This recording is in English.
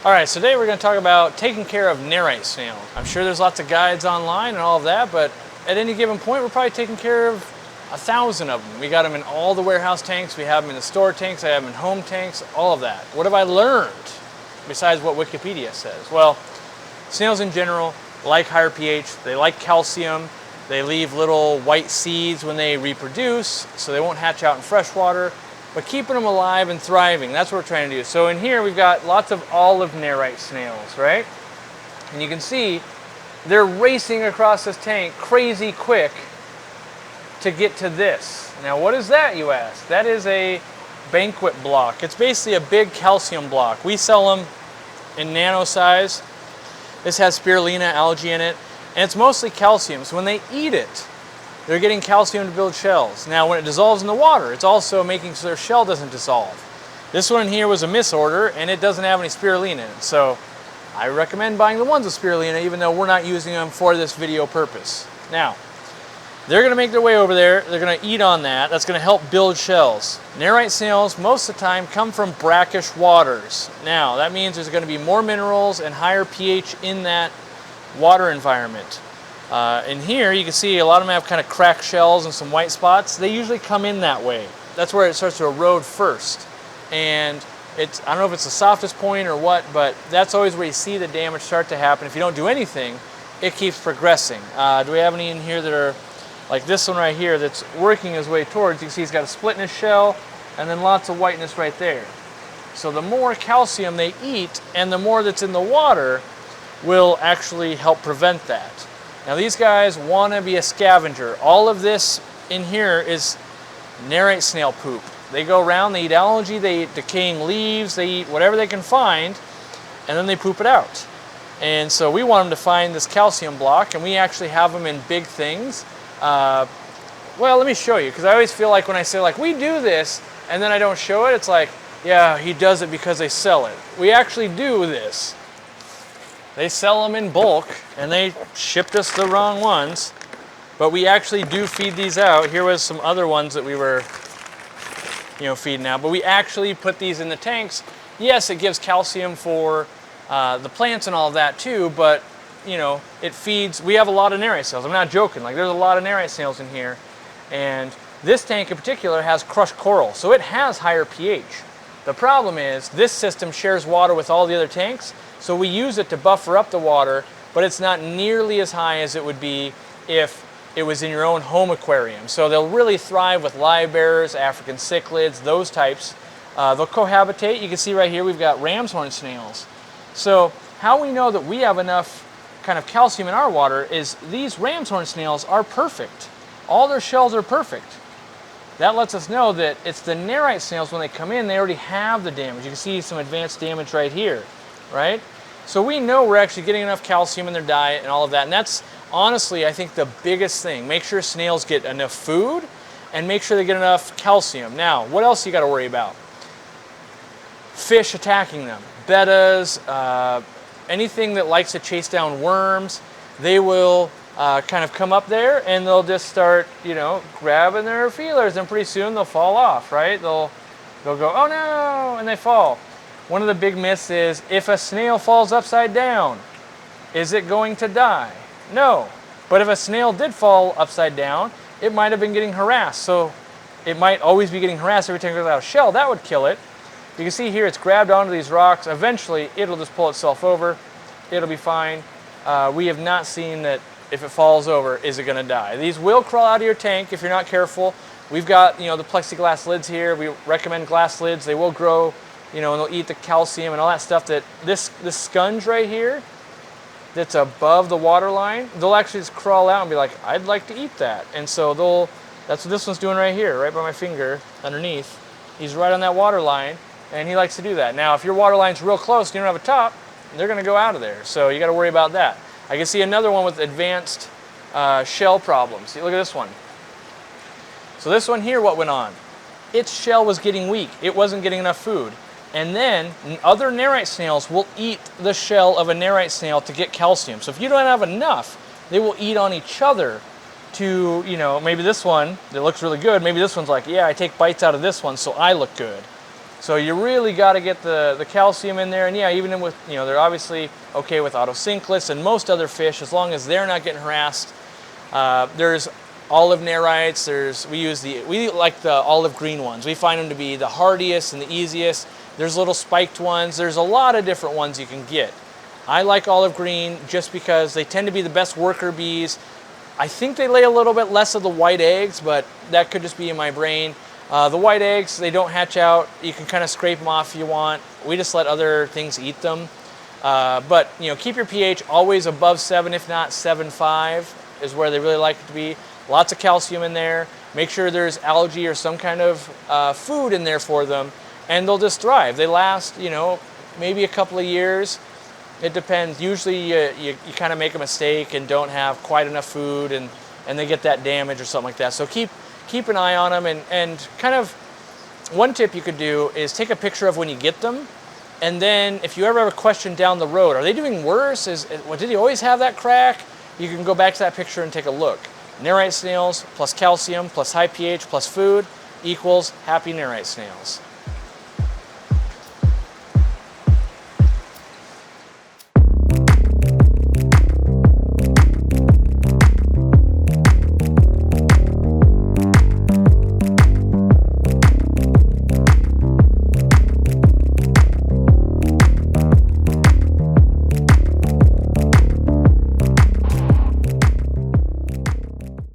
All right, so today we're going to talk about taking care of Nerite snails. I'm sure there's lots of guides online and all of that, but at any given point, we're probably taking care of 1,000 of them. We got them in all the warehouse tanks, we have them in the store tanks, I have them in home tanks, all of that. What have I learned besides what Wikipedia says? Well, snails in general like higher pH, they like calcium, they leave little white seeds when they reproduce, so they won't hatch out in fresh water. But keeping them alive and thriving, that's what we're trying to do. So in here we've got lots of olive Nerite snails, right? And you can see they're racing across this tank crazy quick to get to this. Now what is that, you ask? That is a Banquet block. It's basically a big calcium block. We sell them in nano size. This has spirulina algae in it, and it's mostly calcium. So when they eat it, they're getting calcium to build shells. Now when it dissolves in the water, it's also making so their shell doesn't dissolve. This one here was a misorder and it doesn't have any spirulina in it. So I recommend buying the ones with spirulina even though we're not using them for this video purpose. Now, they're going to make their way over there. They're going to eat on that. That's going to help build shells. Nerite snails most of the time come from brackish waters. Now that means there's going to be more minerals and higher pH in that water environment. In here, you can see a lot of them have kind of cracked shells and some white spots. They usually come in that way. That's where it starts to erode first. And I don't know if it's the softest point or what, but that's always where you see the damage start to happen. If you don't do anything, it keeps progressing. Do we have any in here that are like this one right here that's working his way towards? You can see he's got a split in his shell and then lots of whiteness right there. So the more calcium they eat and the more that's in the water will actually help prevent that. Now these guys want to be a scavenger. All of this in here is Nerite snail poop. They go around, they eat algae, they eat decaying leaves, they eat whatever they can find, and then they poop it out. And so we want them to find this calcium block, and we actually have them in big things. Well, let me show you, because I always feel like when I say like, we do this, and then I don't show it, it's like, yeah, he does it because they sell it. We actually do this. They sell them in bulk, and they shipped us the wrong ones. But we actually do feed these out. Here was some other ones that we were, feeding out. But we actually put these in the tanks. Yes, it gives calcium for the plants and all of that too. But it feeds. We have a lot of Nerite snails. I'm not joking. Like there's a lot of Nerite snails in here, and this tank in particular has crushed coral, so it has higher pH. The problem is this system shares water with all the other tanks. So we use it to buffer up the water, but it's not nearly as high as it would be if it was in your own home aquarium. So they'll really thrive with live bearers, African cichlids, those types. They'll cohabitate. You can see right here we've got ram's horn snails. So how we know that we have enough kind of calcium in our water is these ram's horn snails are perfect. All their shells are perfect. That lets us know that it's the Nerite snails, when they come in, they already have the damage. You can see some advanced damage right here, right? So we know we're actually getting enough calcium in their diet and all of that. And that's honestly, I think, the biggest thing. Make sure snails get enough food and make sure they get enough calcium. Now, what else you got to worry about? Fish attacking them. Bettas, anything that likes to chase down worms, they will kind of come up there and they'll just start, grabbing their feelers, and pretty soon they'll fall off, right? They'll go, oh no, and they fall. One of the big myths is, if a snail falls upside down, is it going to die? No. But if a snail did fall upside down, it might have been getting harassed. So it might always be getting harassed every time it goes out of shell. That would kill it. You can see here it's grabbed onto these rocks. Eventually, it'll just pull itself over. It'll be fine. We have not seen that if it falls over, is it going to die? These will crawl out of your tank if you're not careful. We've got, the plexiglass lids here. We recommend glass lids. They will grow, and they'll eat the calcium and all that stuff. That this sponge right here that's above the water line, they'll actually just crawl out and be like, I'd like to eat that. And so that's what this one's doing right here, right by my finger underneath. He's right on that water line, and he likes to do that. Now, if your water line's real close and you don't have a top, they're going to go out of there. So you got to worry about that. I can see another one with advanced shell problems. See, look at this one. So this one here, what went on? Its shell was getting weak. It wasn't getting enough food. And then other Nerite snails will eat the shell of a Nerite snail to get calcium. So if you don't have enough, they will eat on each other to, maybe this one that looks really good, maybe this one's like, yeah, I take bites out of this one so I look good. So you really got to get the calcium in there. And yeah, even with, they're obviously okay with autosynclists and most other fish as long as they're not getting harassed. There's olive nerites. We like the olive green ones. We find them to be the hardiest and the easiest. There's little spiked ones. There's a lot of different ones you can get. I like olive green just because they tend to be the best worker bees. I think they lay a little bit less of the white eggs, but that could just be in my brain. The white eggs, they don't hatch out. You can kind of scrape them off if you want. We just let other things eat them. But keep your pH always above 7, if not 7.5 is where they really like it to be. Lots of calcium in there. Make sure there's algae or some kind of food in there for them, and they'll just thrive. They last, maybe a couple of years. It depends. Usually you kind of make a mistake and don't have quite enough food, and they get that damage or something like that. So keep an eye on them, and kind of one tip you could do is take a picture of when you get them, and then if you ever have a question down the road, are they doing worse? Did he always have that crack? You can go back to that picture and take a look. Nerite snails plus calcium plus high pH plus food equals happy nerite snails.